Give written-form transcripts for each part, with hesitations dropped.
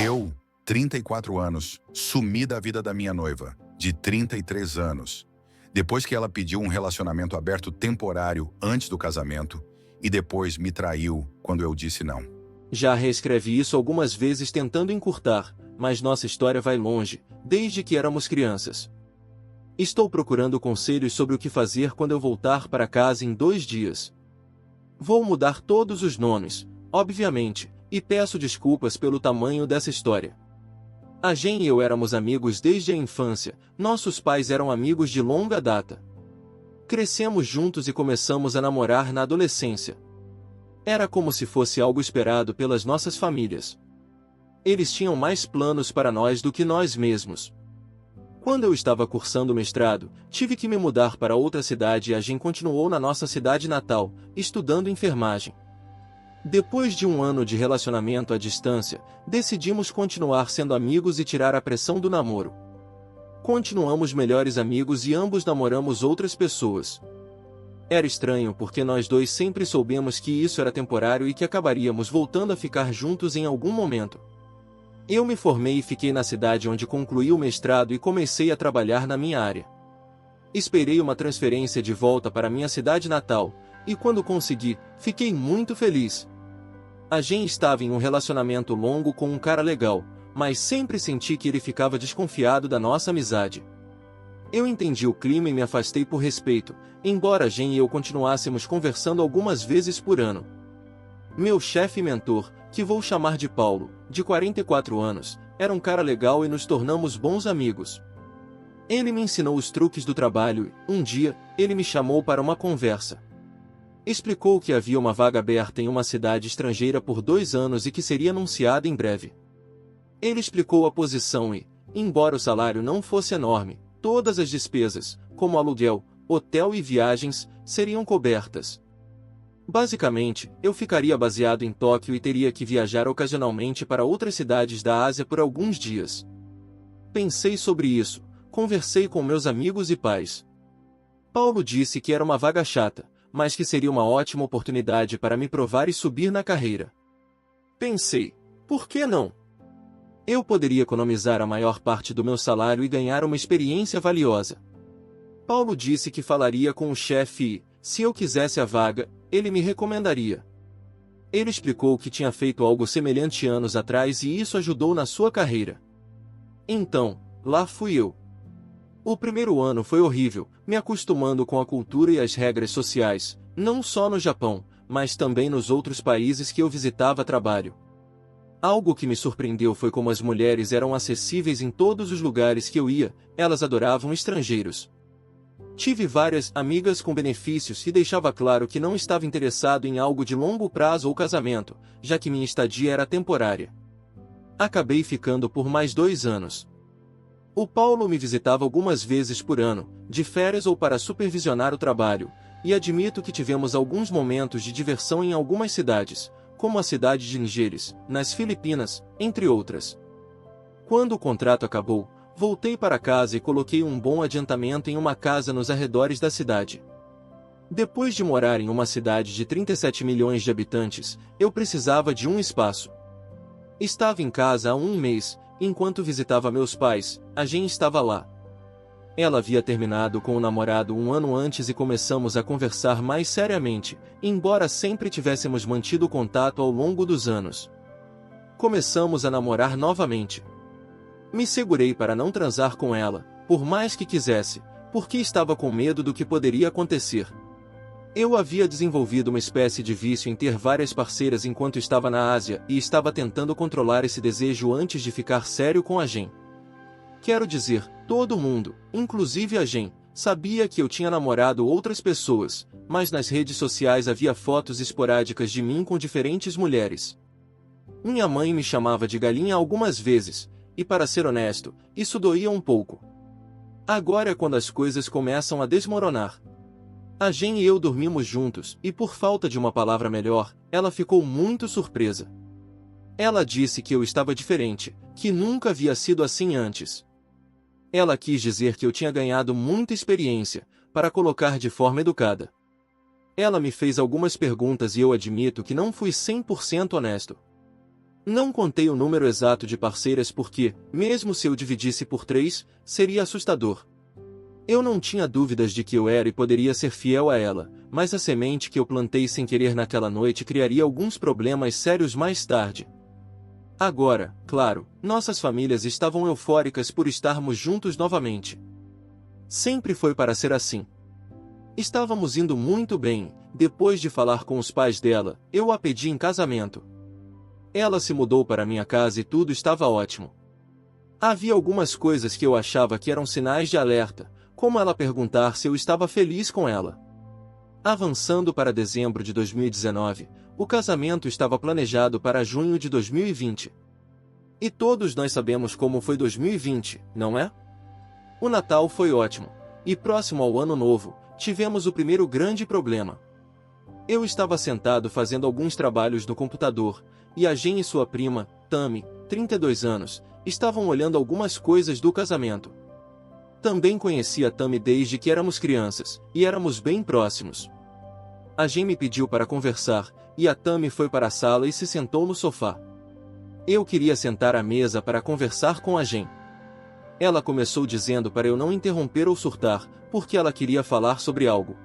Eu, 34 anos, sumi da vida da minha noiva, de 33 anos, depois que ela pediu um relacionamento aberto temporário antes do casamento e depois me traiu quando eu disse não. Já reescrevi isso algumas vezes tentando encurtar, mas nossa história vai longe, desde que éramos crianças. Estou procurando conselhos sobre o que fazer quando eu voltar para casa em 2 dias. Vou mudar todos os nomes, obviamente, e peço desculpas pelo tamanho dessa história. A Jen e eu éramos amigos desde a infância, nossos pais eram amigos de longa data. Crescemos juntos e começamos a namorar na adolescência. Era como se fosse algo esperado pelas nossas famílias. Eles tinham mais planos para nós do que nós mesmos. Quando eu estava cursando o mestrado, tive que me mudar para outra cidade e a Jen continuou na nossa cidade natal, estudando enfermagem. Depois de 1 ano de relacionamento à distância, decidimos continuar sendo amigos e tirar a pressão do namoro. Continuamos melhores amigos e ambos namoramos outras pessoas. Era estranho porque nós dois sempre soubemos que isso era temporário e que acabaríamos voltando a ficar juntos em algum momento. Eu me formei e fiquei na cidade onde concluí o mestrado e comecei a trabalhar na minha área. Esperei uma transferência de volta para minha cidade natal, e quando consegui, fiquei muito feliz. A Jen estava em um relacionamento longo com um cara legal, mas sempre senti que ele ficava desconfiado da nossa amizade. Eu entendi o clima e me afastei por respeito, embora a Jen e eu continuássemos conversando algumas vezes por ano. Meu chefe e mentor, que vou chamar de Paulo, de 44 anos, era um cara legal e nos tornamos bons amigos. Ele me ensinou os truques do trabalho e, um dia, ele me chamou para uma conversa. Explicou que havia uma vaga aberta em uma cidade estrangeira por 2 anos e que seria anunciada em breve. Ele explicou a posição e, embora o salário não fosse enorme, todas as despesas, como aluguel, hotel e viagens, seriam cobertas. Basicamente, eu ficaria baseado em Tóquio e teria que viajar ocasionalmente para outras cidades da Ásia por alguns dias. Pensei sobre isso, conversei com meus amigos e pais. Paulo disse que era uma vaga chata, mas que seria uma ótima oportunidade para me provar e subir na carreira. Pensei, por que não? Eu poderia economizar a maior parte do meu salário e ganhar uma experiência valiosa. Paulo disse que falaria com o chefe e, se eu quisesse a vaga, ele me recomendaria. Ele explicou que tinha feito algo semelhante anos atrás e isso ajudou na sua carreira. Então, lá fui eu. O primeiro ano foi horrível, me acostumando com a cultura e as regras sociais, não só no Japão, mas também nos outros países que eu visitava a trabalho. Algo que me surpreendeu foi como as mulheres eram acessíveis em todos os lugares que eu ia, elas adoravam estrangeiros. Tive várias amigas com benefícios e deixava claro que não estava interessado em algo de longo prazo ou casamento, já que minha estadia era temporária. Acabei ficando por mais 2 anos. O Paulo me visitava algumas vezes por ano, de férias ou para supervisionar o trabalho, e admito que tivemos alguns momentos de diversão em algumas cidades, como a cidade de Nigéris, nas Filipinas, entre outras. Quando o contrato acabou, voltei para casa e coloquei um bom adiantamento em uma casa nos arredores da cidade. Depois de morar em uma cidade de 37 milhões de habitantes, eu precisava de um espaço. Estava em casa há 1 mês, enquanto visitava meus pais, a Jen estava lá. Ela havia terminado com o namorado 1 ano antes e começamos a conversar mais seriamente, embora sempre tivéssemos mantido contato ao longo dos anos. Começamos a namorar novamente. Me segurei para não transar com ela, por mais que quisesse, porque estava com medo do que poderia acontecer. Eu havia desenvolvido uma espécie de vício em ter várias parceiras enquanto estava na Ásia e estava tentando controlar esse desejo antes de ficar sério com a Jen. Quero dizer, todo mundo, inclusive a Jen, sabia que eu tinha namorado outras pessoas, mas nas redes sociais havia fotos esporádicas de mim com diferentes mulheres. Minha mãe me chamava de galinha algumas vezes, e para ser honesto, isso doía um pouco. Agora é quando as coisas começam a desmoronar. A Jen e eu dormimos juntos, e por falta de uma palavra melhor, ela ficou muito surpresa. Ela disse que eu estava diferente, que nunca havia sido assim antes. Ela quis dizer que eu tinha ganhado muita experiência, para colocar de forma educada. Ela me fez algumas perguntas e eu admito que não fui 100% honesto. Não contei o número exato de parceiras porque, mesmo se eu dividisse por 3, seria assustador. Eu não tinha dúvidas de que eu era e poderia ser fiel a ela, mas a semente que eu plantei sem querer naquela noite criaria alguns problemas sérios mais tarde. Agora, claro, nossas famílias estavam eufóricas por estarmos juntos novamente. Sempre foi para ser assim. Estávamos indo muito bem. Depois de falar com os pais dela, eu a pedi em casamento. Ela se mudou para minha casa e tudo estava ótimo. Havia algumas coisas que eu achava que eram sinais de alerta, como ela perguntar se eu estava feliz com ela. Avançando para dezembro de 2019, o casamento estava planejado para junho de 2020. E todos nós sabemos como foi 2020, não é? O Natal foi ótimo, e próximo ao Ano Novo, tivemos o primeiro grande problema. Eu estava sentado fazendo alguns trabalhos no computador, e a Jen e sua prima, Tammy, 32 anos, estavam olhando algumas coisas do casamento. Também conhecia a Tammy desde que éramos crianças, e éramos bem próximos. A Jen me pediu para conversar, e a Tammy foi para a sala e se sentou no sofá. Eu queria sentar à mesa para conversar com a Jen. Ela começou dizendo para eu não interromper ou surtar, porque ela queria falar sobre algo.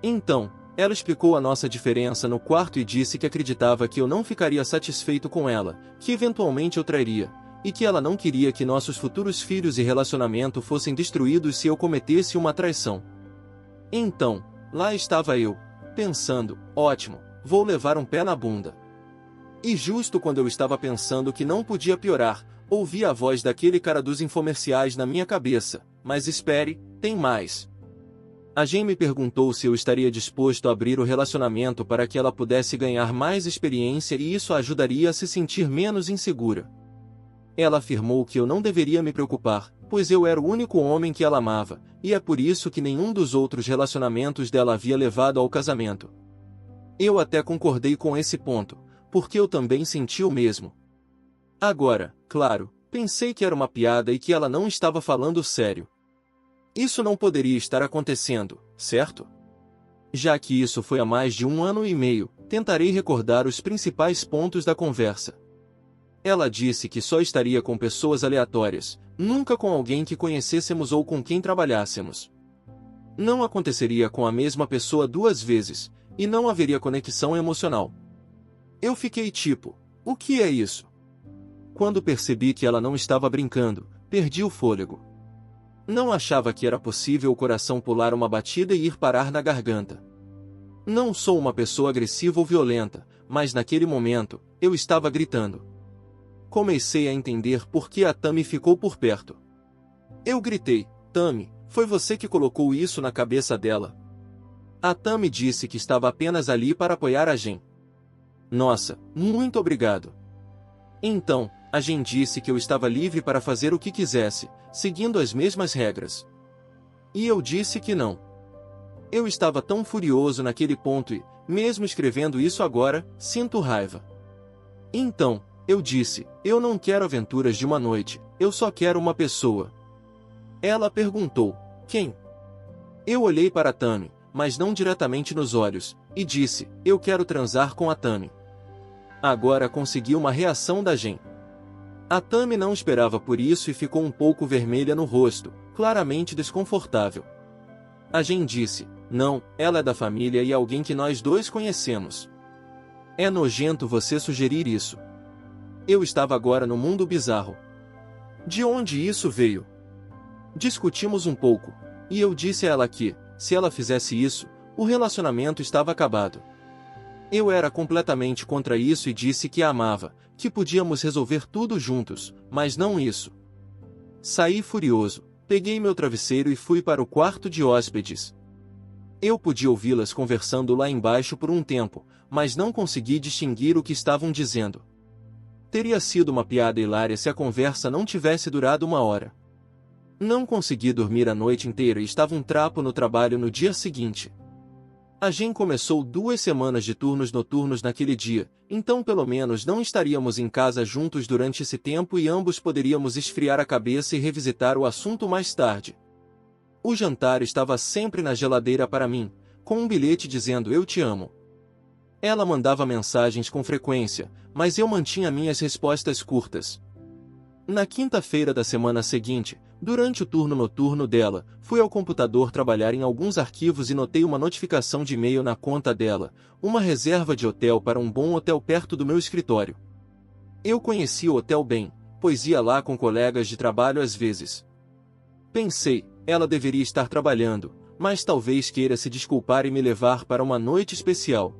Então, ela explicou a nossa diferença no quarto e disse que acreditava que eu não ficaria satisfeito com ela, que eventualmente eu trairia, e que ela não queria que nossos futuros filhos e relacionamento fossem destruídos se eu cometesse uma traição. Então, lá estava eu, pensando, ótimo, vou levar um pé na bunda. E justo quando eu estava pensando que não podia piorar, ouvi a voz daquele cara dos infomerciais na minha cabeça, mas espere, tem mais. A Jen me perguntou se eu estaria disposto a abrir o relacionamento para que ela pudesse ganhar mais experiência e isso a ajudaria a se sentir menos insegura. Ela afirmou que eu não deveria me preocupar, pois eu era o único homem que ela amava, e é por isso que nenhum dos outros relacionamentos dela havia levado ao casamento. Eu até concordei com esse ponto, porque eu também senti o mesmo. Agora, claro, pensei que era uma piada e que ela não estava falando sério. Isso não poderia estar acontecendo, certo? Já que isso foi há mais de 1 ano e meio, tentarei recordar os principais pontos da conversa. Ela disse que só estaria com pessoas aleatórias, nunca com alguém que conhecêssemos ou com quem trabalhássemos. Não aconteceria com a mesma pessoa 2 vezes, e não haveria conexão emocional. Eu fiquei tipo, o que é isso? Quando percebi que ela não estava brincando, perdi o fôlego. Não achava que era possível o coração pular uma batida e ir parar na garganta. Não sou uma pessoa agressiva ou violenta, mas naquele momento, eu estava gritando. Comecei a entender por que a Tammy ficou por perto. Eu gritei, Tammy, foi você que colocou isso na cabeça dela? A Tammy disse que estava apenas ali para apoiar a Jen. Nossa, muito obrigado. Então, a Jen disse que eu estava livre para fazer o que quisesse, seguindo as mesmas regras. E eu disse que não. Eu estava tão furioso naquele ponto e, mesmo escrevendo isso agora, sinto raiva. Então, eu disse, eu não quero aventuras de uma noite, eu só quero uma pessoa. Ela perguntou, quem? Eu olhei para a Tammy, mas não diretamente nos olhos, e disse, eu quero transar com a Tammy. Agora consegui uma reação da Jen. A Tammy não esperava por isso e ficou um pouco vermelha no rosto, claramente desconfortável. A Jen disse, não, ela é da família e alguém que nós dois conhecemos. É nojento você sugerir isso. Eu estava agora no mundo bizarro. De onde isso veio? Discutimos um pouco, e eu disse a ela que, se ela fizesse isso, o relacionamento estava acabado. Eu era completamente contra isso e disse que a amava, que podíamos resolver tudo juntos, mas não isso. Saí furioso, peguei meu travesseiro e fui para o quarto de hóspedes. Eu podia ouvi-las conversando lá embaixo por um tempo, mas não consegui distinguir o que estavam dizendo. Teria sido uma piada hilária se a conversa não tivesse durado 1 hora. Não consegui dormir a noite inteira e estava um trapo no trabalho no dia seguinte. A Jen começou 2 semanas de turnos noturnos naquele dia, então pelo menos não estaríamos em casa juntos durante esse tempo e ambos poderíamos esfriar a cabeça e revisitar o assunto mais tarde. O jantar estava sempre na geladeira para mim, com um bilhete dizendo eu te amo. Ela mandava mensagens com frequência, mas eu mantinha minhas respostas curtas. Na quinta-feira da semana seguinte, durante o turno noturno dela, fui ao computador trabalhar em alguns arquivos e notei uma notificação de e-mail na conta dela, uma reserva de hotel para um bom hotel perto do meu escritório. Eu conhecia o hotel bem, pois ia lá com colegas de trabalho às vezes. Pensei, ela deveria estar trabalhando, mas talvez queira se desculpar e me levar para uma noite especial.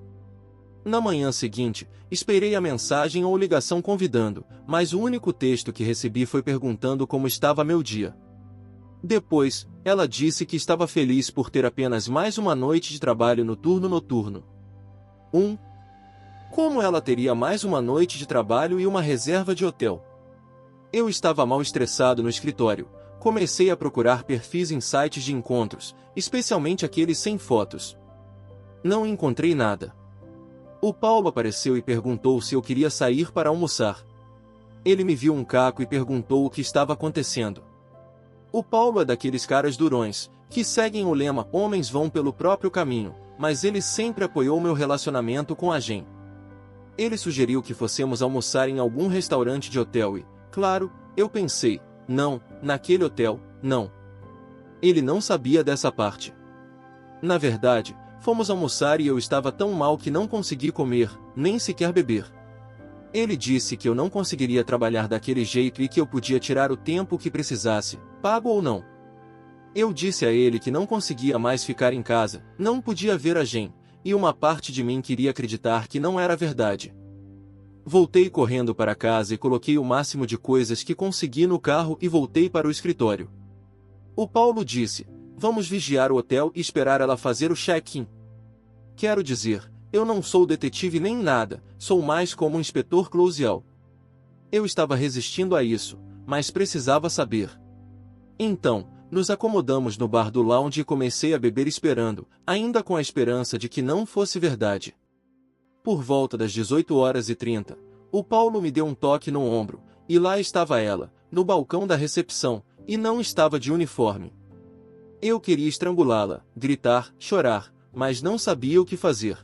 Na manhã seguinte, esperei a mensagem ou ligação convidando, mas o único texto que recebi foi perguntando como estava meu dia. Depois, ela disse que estava feliz por ter apenas mais uma noite de trabalho no turno noturno. Como ela teria mais uma noite de trabalho e uma reserva de hotel? Eu estava mal estressado no escritório. Comecei a procurar perfis em sites de encontros, especialmente aqueles sem fotos. Não encontrei nada. O Paulo apareceu e perguntou se eu queria sair para almoçar. Ele me viu um caco e perguntou o que estava acontecendo. O Paulo é daqueles caras durões, que seguem o lema "homens vão pelo próprio caminho", mas ele sempre apoiou meu relacionamento com a Jen. Ele sugeriu que fossemos almoçar em algum restaurante de hotel e, claro, eu pensei, não, naquele hotel, não. Ele não sabia dessa parte. Na verdade, fomos almoçar e eu estava tão mal que não consegui comer, nem sequer beber. Ele disse que eu não conseguiria trabalhar daquele jeito e que eu podia tirar o tempo que precisasse, pago ou não. Eu disse a ele que não conseguia mais ficar em casa, não podia ver a Jen, e uma parte de mim queria acreditar que não era verdade. Voltei correndo para casa e coloquei o máximo de coisas que consegui no carro e voltei para o escritório. O Paulo disse, vamos vigiar o hotel e esperar ela fazer o check-in. Quero dizer, eu não sou detetive nem nada, sou mais como um inspetor closeal. Eu estava resistindo a isso, mas precisava saber. Então, nos acomodamos no bar do lounge e comecei a beber esperando, ainda com a esperança de que não fosse verdade. Por volta das 18h30, o Paulo me deu um toque no ombro, e lá estava ela, no balcão da recepção, e não estava de uniforme. Eu queria estrangulá-la, gritar, chorar, mas não sabia o que fazer.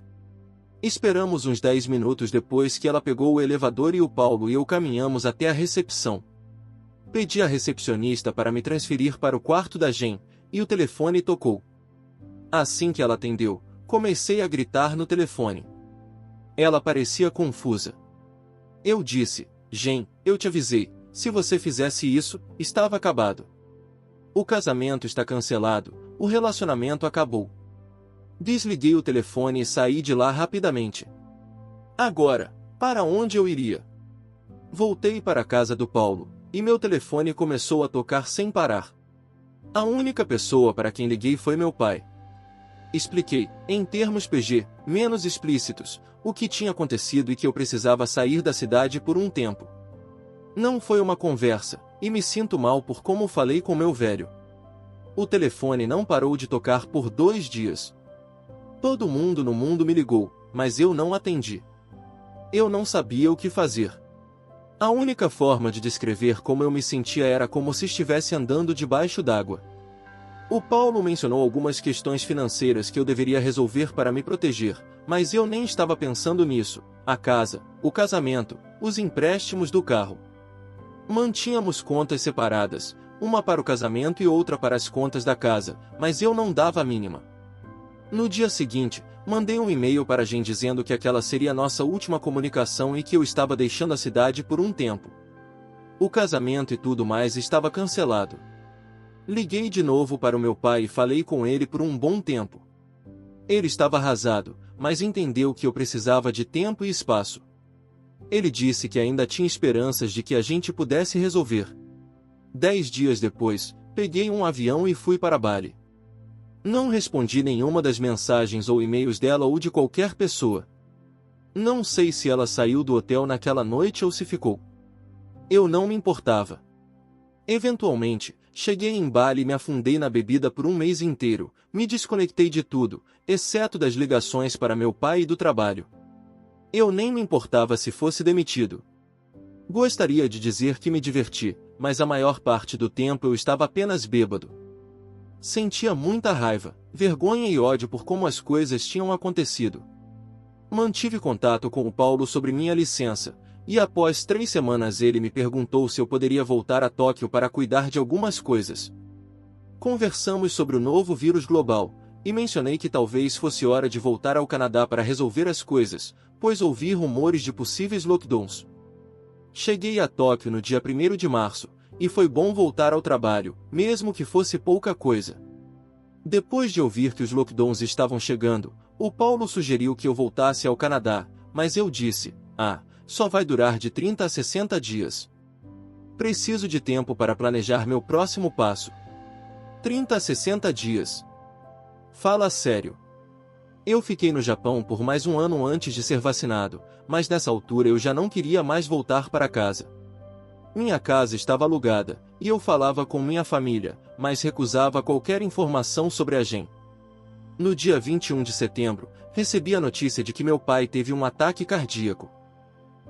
Esperamos uns 10 minutos depois que ela pegou o elevador e o Paulo e eu caminhamos até a recepção. Pedi à recepcionista para me transferir para o quarto da Jen, e o telefone tocou. Assim que ela atendeu, comecei a gritar no telefone. Ela parecia confusa. Eu disse, Jen, eu te avisei, se você fizesse isso, estava acabado. O casamento está cancelado, o relacionamento acabou. Desliguei o telefone e saí de lá rapidamente. Agora, para onde eu iria? Voltei para a casa do Paulo, e meu telefone começou a tocar sem parar. A única pessoa para quem liguei foi meu pai. Expliquei, em termos PG, menos explícitos, o que tinha acontecido e que eu precisava sair da cidade por um tempo. Não foi uma conversa, e me sinto mal por como falei com meu velho. O telefone não parou de tocar por 2 dias. Todo mundo no mundo me ligou, mas eu não atendi. Eu não sabia o que fazer. A única forma de descrever como eu me sentia era como se estivesse andando debaixo d'água. O Paulo mencionou algumas questões financeiras que eu deveria resolver para me proteger, mas eu nem estava pensando nisso. A casa, o casamento, os empréstimos do carro. Mantínhamos contas separadas, uma para o casamento e outra para as contas da casa, mas eu não dava a mínima. No dia seguinte, mandei um e-mail para a Jen dizendo que aquela seria a nossa última comunicação e que eu estava deixando a cidade por um tempo. O casamento e tudo mais estava cancelado. Liguei de novo para o meu pai e falei com ele por um bom tempo. Ele estava arrasado, mas entendeu que eu precisava de tempo e espaço. Ele disse que ainda tinha esperanças de que a gente pudesse resolver. 10 dias depois, peguei um avião e fui para Bali. Não respondi nenhuma das mensagens ou e-mails dela ou de qualquer pessoa. Não sei se ela saiu do hotel naquela noite ou se ficou. Eu não me importava. Eventualmente, cheguei em Bali e me afundei na bebida por um mês inteiro, me desconectei de tudo, exceto das ligações para meu pai e do trabalho. Eu nem me importava se fosse demitido. Gostaria de dizer que me diverti, mas a maior parte do tempo eu estava apenas bêbado. Sentia muita raiva, vergonha e ódio por como as coisas tinham acontecido. Mantive contato com o Paulo sobre minha licença, e após 3 semanas ele me perguntou se eu poderia voltar a Tóquio para cuidar de algumas coisas. Conversamos sobre o novo vírus global, e mencionei que talvez fosse hora de voltar ao Canadá para resolver as coisas, pois ouvi rumores de possíveis lockdowns. Cheguei a Tóquio no dia 1º de março, e foi bom voltar ao trabalho, mesmo que fosse pouca coisa. Depois de ouvir que os lockdowns estavam chegando, o Paulo sugeriu que eu voltasse ao Canadá, mas eu disse, só vai durar de 30 a 60 dias. Preciso de tempo para planejar meu próximo passo. 30 a 60 dias. Fala sério. Eu fiquei no Japão por mais um ano antes de ser vacinado, mas nessa altura eu já não queria mais voltar para casa. Minha casa estava alugada, e eu falava com minha família, mas recusava qualquer informação sobre a GEM. No dia 21 de setembro, recebi a notícia de que meu pai teve um ataque cardíaco.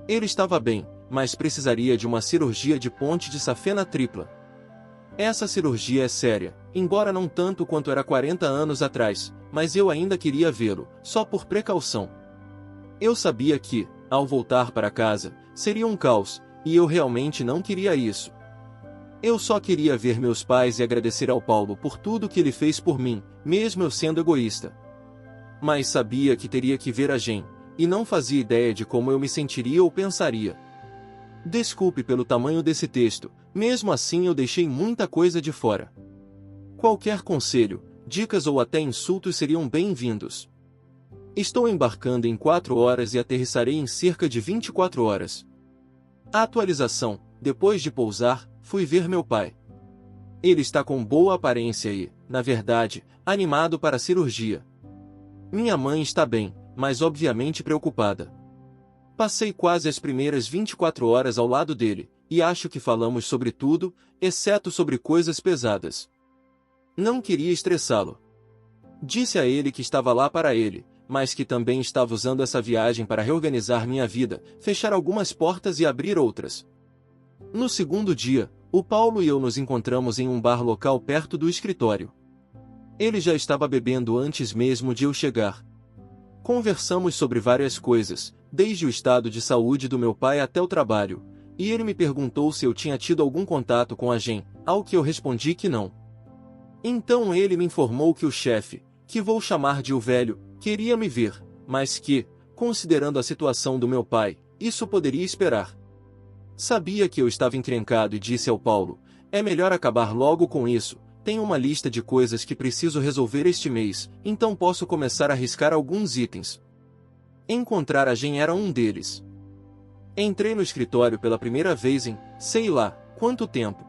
Ele estava bem, mas precisaria de uma cirurgia de ponte de safena tripla. Essa cirurgia é séria, embora não tanto quanto era 40 anos atrás, mas eu ainda queria vê-lo, só por precaução. Eu sabia que, ao voltar para casa, seria um caos, e eu realmente não queria isso. Eu só queria ver meus pais e agradecer ao Paulo por tudo que ele fez por mim, mesmo eu sendo egoísta. Mas sabia que teria que ver a GEM, e não fazia ideia de como eu me sentiria ou pensaria. Desculpe pelo tamanho desse texto, mesmo assim eu deixei muita coisa de fora. Qualquer conselho, dicas ou até insultos seriam bem-vindos. Estou embarcando em 4 horas e aterrissarei em cerca de 24 horas. A atualização: depois de pousar, fui ver meu pai. Ele está com boa aparência e, na verdade, animado para a cirurgia. Minha mãe está bem, mas obviamente preocupada. Passei quase as primeiras 24 horas ao lado dele, e acho que falamos sobre tudo, exceto sobre coisas pesadas. Não queria estressá-lo. Disse a ele que estava lá para ele, mas que também estava usando essa viagem para reorganizar minha vida, fechar algumas portas e abrir outras. No segundo dia, o Paulo e eu nos encontramos em um bar local perto do escritório. Ele já estava bebendo antes mesmo de eu chegar. Conversamos sobre várias coisas, desde o estado de saúde do meu pai até o trabalho, e ele me perguntou se eu tinha tido algum contato com a GEM, ao que eu respondi que não. Então ele me informou que o chefe, que vou chamar de o velho, queria me ver, mas que, considerando a situação do meu pai, isso poderia esperar. Sabia que eu estava encrencado e disse ao Paulo, é melhor acabar logo com isso, tenho uma lista de coisas que preciso resolver este mês, então posso começar a riscar alguns itens. Encontrar a GEM era um deles. Entrei no escritório pela primeira vez em, sei lá, quanto tempo.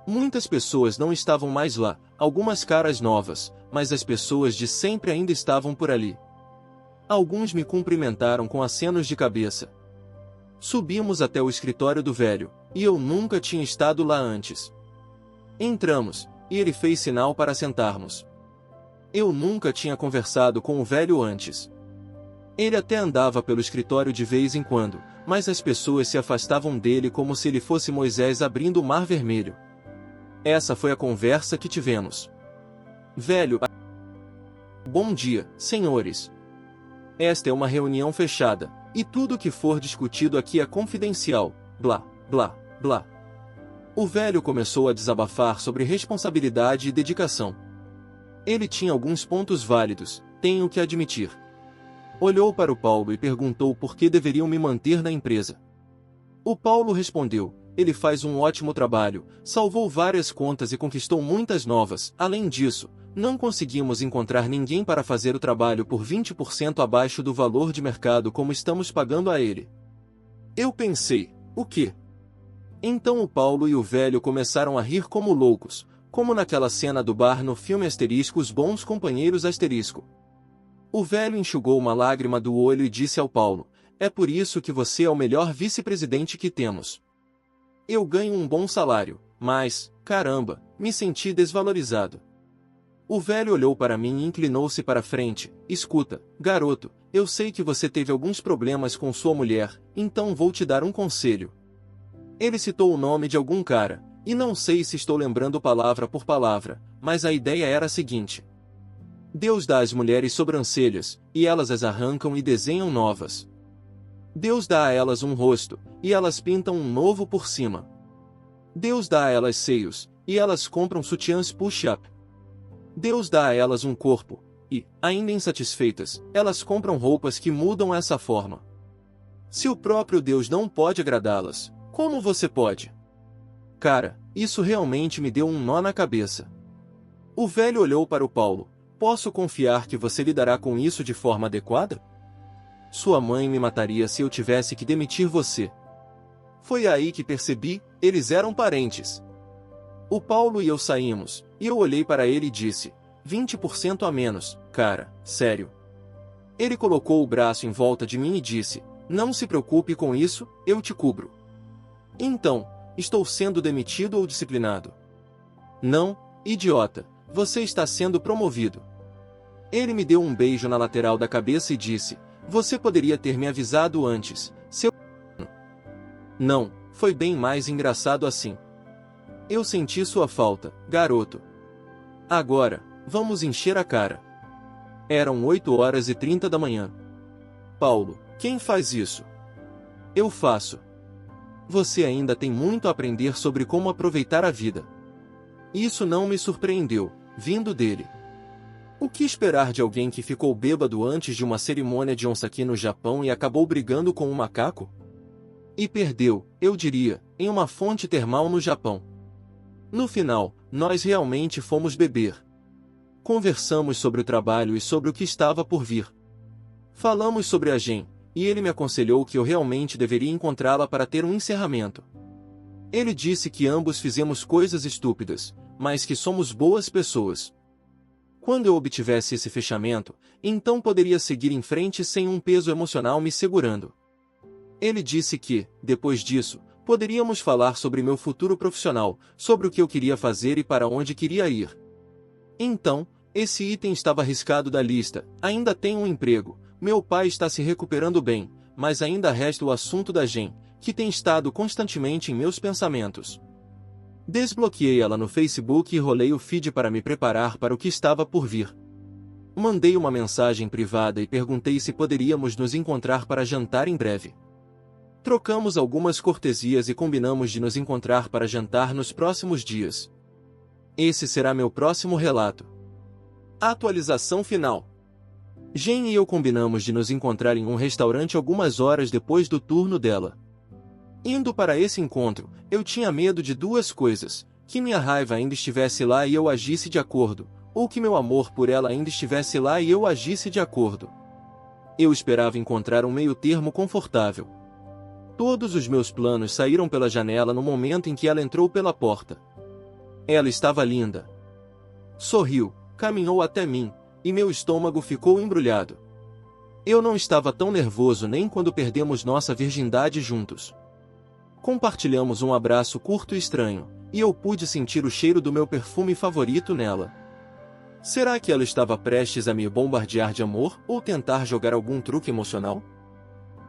Muitas pessoas não estavam mais lá, algumas caras novas, mas as pessoas de sempre ainda estavam por ali. Alguns me cumprimentaram com acenos de cabeça. Subimos até o escritório do velho, e eu nunca tinha estado lá antes. Entramos, e ele fez sinal para sentarmos. Eu nunca tinha conversado com o velho antes. Ele até andava pelo escritório de vez em quando, mas as pessoas se afastavam dele como se ele fosse Moisés abrindo o Mar Vermelho. Essa foi a conversa que tivemos. Velho, bom dia, senhores. Esta é uma reunião fechada, e tudo que for discutido aqui é confidencial, blá, blá, blá. O velho começou a desabafar sobre responsabilidade e dedicação. Ele tinha alguns pontos válidos, tenho que admitir. Olhou para o Paulo e perguntou por que deveriam me manter na empresa. O Paulo respondeu, ele faz um ótimo trabalho, salvou várias contas e conquistou muitas novas. Além disso, não conseguimos encontrar ninguém para fazer o trabalho por 20% abaixo do valor de mercado como estamos pagando a ele. Eu pensei, o quê? Então o Paulo e o velho começaram a rir como loucos, como naquela cena do bar no filme asterisco Os Bons Companheiros asterisco. O velho enxugou uma lágrima do olho e disse ao Paulo, é por isso que você é o melhor vice-presidente que temos. Eu ganho um bom salário, mas, caramba, me senti desvalorizado. O velho olhou para mim e inclinou-se para frente. Escuta, garoto, eu sei que você teve alguns problemas com sua mulher, então vou te dar um conselho. Ele citou o nome de algum cara, e não sei se estou lembrando palavra por palavra, mas a ideia era a seguinte. Deus dá às mulheres sobrancelhas, e elas as arrancam e desenham novas. Deus dá a elas um rosto, e elas pintam um novo por cima. Deus dá a elas seios, e elas compram sutiãs push-up. Deus dá a elas um corpo, e, ainda insatisfeitas, elas compram roupas que mudam essa forma. Se o próprio Deus não pode agradá-las, como você pode? Cara, isso realmente me deu um nó na cabeça. O velho olhou para o Paulo. Posso confiar que você lidará com isso de forma adequada? Sua mãe me mataria se eu tivesse que demitir você. Foi aí que percebi, eles eram parentes. O Paulo e eu saímos, e eu olhei para ele e disse, 20% a menos, cara, sério. Ele colocou o braço em volta de mim e disse, não se preocupe com isso, eu te cubro. Então, estou sendo demitido ou disciplinado? Não, idiota, você está sendo promovido. Ele me deu um beijo na lateral da cabeça e disse, você poderia ter me avisado antes, seu... Não, foi bem mais engraçado assim. Eu senti sua falta, garoto. Agora, vamos encher a cara. Eram 8h30 da manhã. Paulo, quem faz isso? Eu faço. Você ainda tem muito a aprender sobre como aproveitar a vida. Isso não me surpreendeu, vindo dele. O que esperar de alguém que ficou bêbado antes de uma cerimônia de Onsaki no Japão e acabou brigando com um macaco? E perdeu, eu diria, em uma fonte termal no Japão. No final, nós realmente fomos beber. Conversamos sobre o trabalho e sobre o que estava por vir. Falamos sobre a Jen, e ele me aconselhou que eu realmente deveria encontrá-la para ter um encerramento. Ele disse que ambos fizemos coisas estúpidas, mas que somos boas pessoas. Quando eu obtivesse esse fechamento, então poderia seguir em frente sem um peso emocional me segurando. Ele disse que, depois disso, poderíamos falar sobre meu futuro profissional, sobre o que eu queria fazer e para onde queria ir. Então, esse item estava riscado da lista, ainda tenho um emprego, meu pai está se recuperando bem, mas ainda resta o assunto da Jen, que tem estado constantemente em meus pensamentos. Desbloqueei ela no Facebook e rolei o feed para me preparar para o que estava por vir. Mandei uma mensagem privada e perguntei se poderíamos nos encontrar para jantar em breve. Trocamos algumas cortesias e combinamos de nos encontrar para jantar nos próximos dias. Esse será meu próximo relato. Atualização final. Jen e eu combinamos de nos encontrar em um restaurante algumas horas depois do turno dela. Indo para esse encontro, eu tinha medo de duas coisas, que minha raiva ainda estivesse lá e eu agisse de acordo, ou que meu amor por ela ainda estivesse lá e eu agisse de acordo. Eu esperava encontrar um meio-termo confortável. Todos os meus planos saíram pela janela no momento em que ela entrou pela porta. Ela estava linda. Sorriu, caminhou até mim, e meu estômago ficou embrulhado. Eu não estava tão nervoso nem quando perdemos nossa virgindade juntos. Compartilhamos um abraço curto e estranho, e eu pude sentir o cheiro do meu perfume favorito nela. Será que ela estava prestes a me bombardear de amor ou tentar jogar algum truque emocional?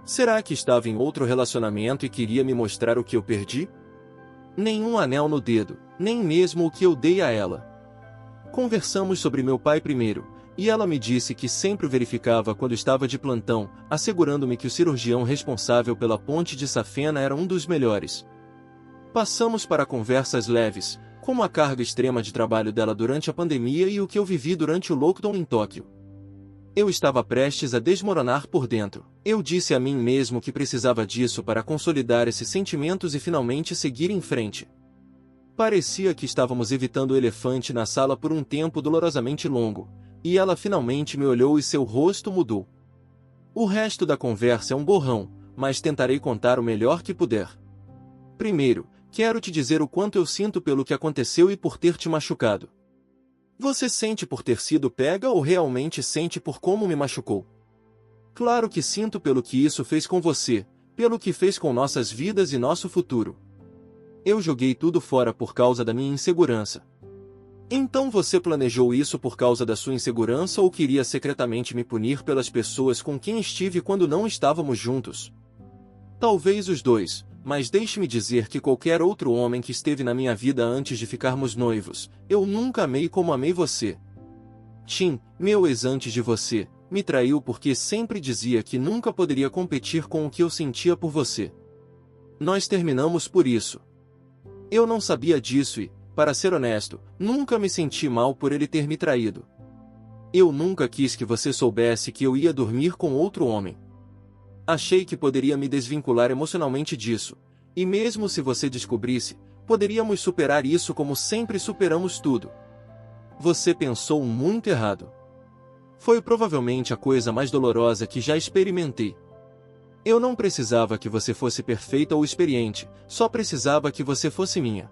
Será que estava em outro relacionamento e queria me mostrar o que eu perdi? Nenhum anel no dedo, nem mesmo o que eu dei a ela. Conversamos sobre meu pai primeiro, e ela me disse que sempre o verificava quando estava de plantão, assegurando-me que o cirurgião responsável pela ponte de Safena era um dos melhores. Passamos para conversas leves, como a carga extrema de trabalho dela durante a pandemia e o que eu vivi durante o lockdown em Tóquio. Eu estava prestes a desmoronar por dentro. Eu disse a mim mesmo que precisava disso para consolidar esses sentimentos e finalmente seguir em frente. Parecia que estávamos evitando o elefante na sala por um tempo dolorosamente longo, e ela finalmente me olhou e seu rosto mudou. O resto da conversa é um borrão, mas tentarei contar o melhor que puder. Primeiro, quero te dizer o quanto eu sinto pelo que aconteceu e por ter te machucado. Você sente por ter sido pega ou realmente sente por como me machucou? Claro que sinto pelo que isso fez com você, pelo que fez com nossas vidas e nosso futuro. Eu joguei tudo fora por causa da minha insegurança. Então você planejou isso por causa da sua insegurança ou queria secretamente me punir pelas pessoas com quem estive quando não estávamos juntos? Talvez os dois, mas deixe-me dizer que qualquer outro homem que esteve na minha vida antes de ficarmos noivos, eu nunca amei como amei você. Tim, meu ex antes de você, me traiu porque sempre dizia que nunca poderia competir com o que eu sentia por você. Nós terminamos por isso. Eu não sabia disso e, para ser honesto, nunca me senti mal por ele ter me traído. Eu nunca quis que você soubesse que eu ia dormir com outro homem. Achei que poderia me desvincular emocionalmente disso, e mesmo se você descobrisse, poderíamos superar isso como sempre superamos tudo. Você pensou muito errado. Foi provavelmente a coisa mais dolorosa que já experimentei. Eu não precisava que você fosse perfeita ou experiente, só precisava que você fosse minha.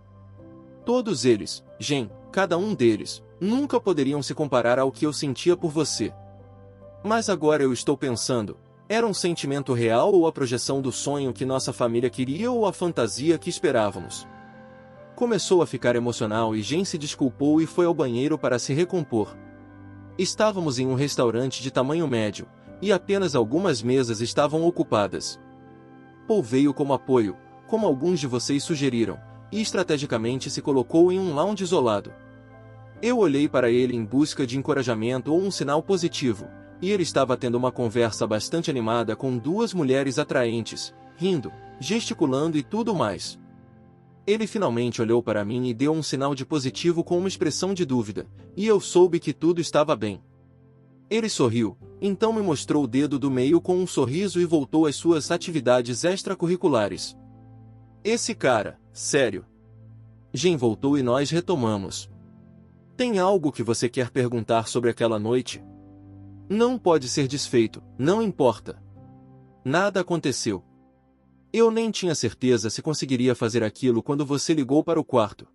Todos eles, Jen, cada um deles, nunca poderiam se comparar ao que eu sentia por você. Mas agora eu estou pensando, era um sentimento real ou a projeção do sonho que nossa família queria ou a fantasia que esperávamos? Começou a ficar emocional e Jen se desculpou e foi ao banheiro para se recompor. Estávamos em um restaurante de tamanho médio, e apenas algumas mesas estavam ocupadas. Paul veio como apoio, como alguns de vocês sugeriram, e estrategicamente se colocou em um lounge isolado. Eu olhei para ele em busca de encorajamento ou um sinal positivo, e ele estava tendo uma conversa bastante animada com duas mulheres atraentes, rindo, gesticulando e tudo mais. Ele finalmente olhou para mim e deu um sinal de positivo com uma expressão de dúvida, e eu soube que tudo estava bem. Ele sorriu, então me mostrou o dedo do meio com um sorriso e voltou às suas atividades extracurriculares. Esse cara, sério. Jen voltou e nós retomamos. Tem algo que você quer perguntar sobre aquela noite? Não pode ser desfeito, não importa. Nada aconteceu. Eu nem tinha certeza se conseguiria fazer aquilo quando você ligou para o quarto.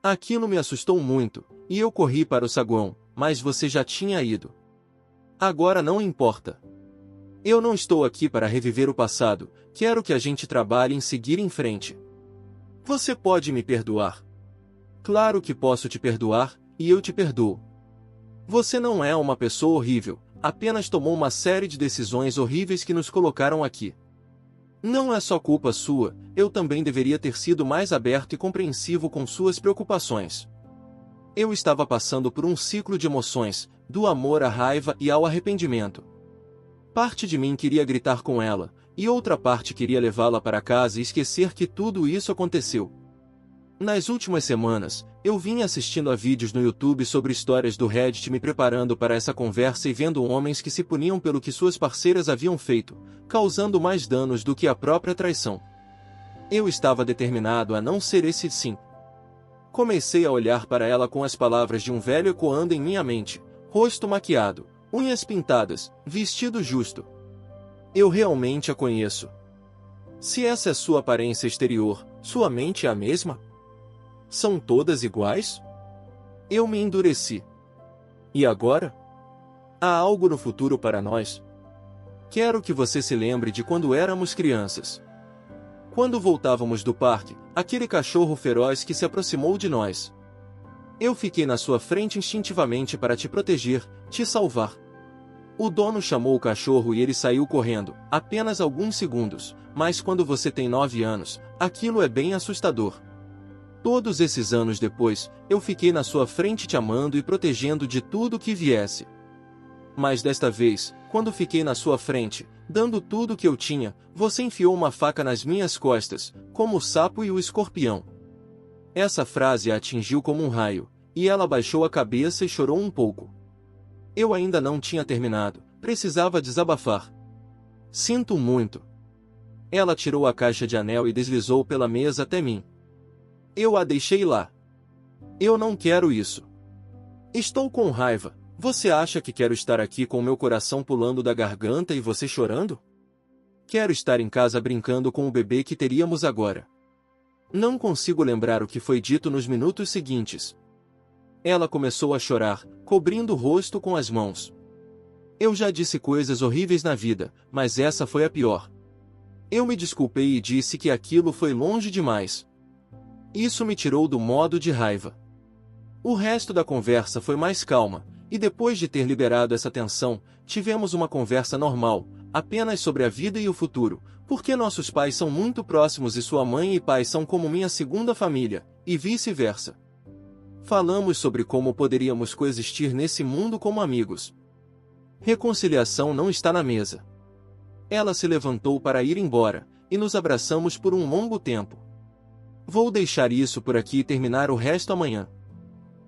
Aquilo me assustou muito, e eu corri para o saguão, mas você já tinha ido. Agora não importa. Eu não estou aqui para reviver o passado, quero que a gente trabalhe em seguir em frente. Você pode me perdoar? Claro que posso te perdoar, e eu te perdoo. Você não é uma pessoa horrível, apenas tomou uma série de decisões horríveis que nos colocaram aqui. Não é só culpa sua, eu também deveria ter sido mais aberto e compreensivo com suas preocupações. Eu estava passando por um ciclo de emoções, do amor à raiva e ao arrependimento. Parte de mim queria gritar com ela, e outra parte queria levá-la para casa e esquecer que tudo isso aconteceu. Nas últimas semanas, eu vinha assistindo a vídeos no YouTube sobre histórias do Reddit me preparando para essa conversa e vendo homens que se puniam pelo que suas parceiras haviam feito, causando mais danos do que a própria traição. Eu estava determinado a não ser esse sim. Comecei a olhar para ela com as palavras de um velho ecoando em minha mente, rosto maquiado, unhas pintadas, vestido justo. Eu realmente a conheço. Se essa é sua aparência exterior, sua mente é a mesma? São todas iguais? Eu me endureci. E agora? Há algo no futuro para nós? Quero que você se lembre de quando éramos crianças. Quando voltávamos do parque, aquele cachorro feroz que se aproximou de nós. Eu fiquei na sua frente instintivamente para te proteger, te salvar. O dono chamou o cachorro e ele saiu correndo, apenas alguns segundos, mas quando você tem 9 anos, aquilo é bem assustador. Todos esses anos depois, eu fiquei na sua frente te amando e protegendo de tudo que viesse. Mas desta vez, quando fiquei na sua frente, dando tudo que eu tinha, você enfiou uma faca nas minhas costas, como o sapo e o escorpião. Essa frase a atingiu como um raio, e ela baixou a cabeça e chorou um pouco. Eu ainda não tinha terminado, precisava desabafar. Sinto muito. Ela tirou a caixa de anel e deslizou pela mesa até mim. Eu a deixei lá. Eu não quero isso. Estou com raiva. Você acha que quero estar aqui com meu coração pulando da garganta e você chorando? Quero estar em casa brincando com o bebê que teríamos agora. Não consigo lembrar o que foi dito nos minutos seguintes. Ela começou a chorar, cobrindo o rosto com as mãos. Eu já disse coisas horríveis na vida, mas essa foi a pior. Eu me desculpei e disse que aquilo foi longe demais. Isso me tirou do modo de raiva. O resto da conversa foi mais calma, e depois de ter liberado essa tensão, tivemos uma conversa normal, apenas sobre a vida e o futuro, porque nossos pais são muito próximos e sua mãe e pai são como minha segunda família, e vice-versa. Falamos sobre como poderíamos coexistir nesse mundo como amigos. Reconciliação não está na mesa. Ela se levantou para ir embora, e nos abraçamos por um longo tempo. Vou deixar isso por aqui e terminar o resto amanhã.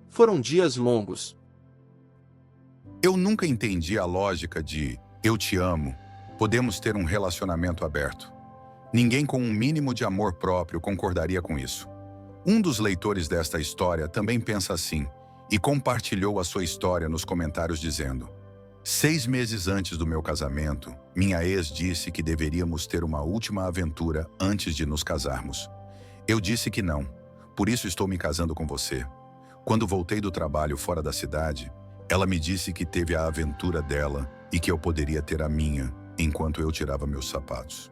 Foram dias longos. Eu nunca entendi a lógica de eu te amo, podemos ter um relacionamento aberto. Ninguém com um mínimo de amor próprio concordaria com isso. Um dos leitores desta história também pensa assim, e compartilhou a sua história nos comentários dizendo: 6 meses antes do meu casamento, minha ex disse que deveríamos ter uma última aventura antes de nos casarmos. Eu disse que não, por isso estou me casando com você. Quando voltei do trabalho fora da cidade, ela me disse que teve a aventura dela e que eu poderia ter a minha, enquanto eu tirava meus sapatos.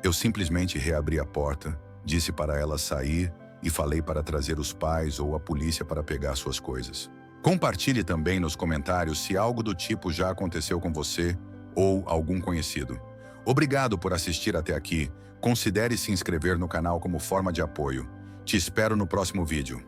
Eu simplesmente reabri a porta, disse para ela sair e falei para trazer os pais ou a polícia para pegar suas coisas. Compartilhe também nos comentários se algo do tipo já aconteceu com você ou algum conhecido. Obrigado por assistir até aqui. Considere se inscrever no canal como forma de apoio. Te espero no próximo vídeo.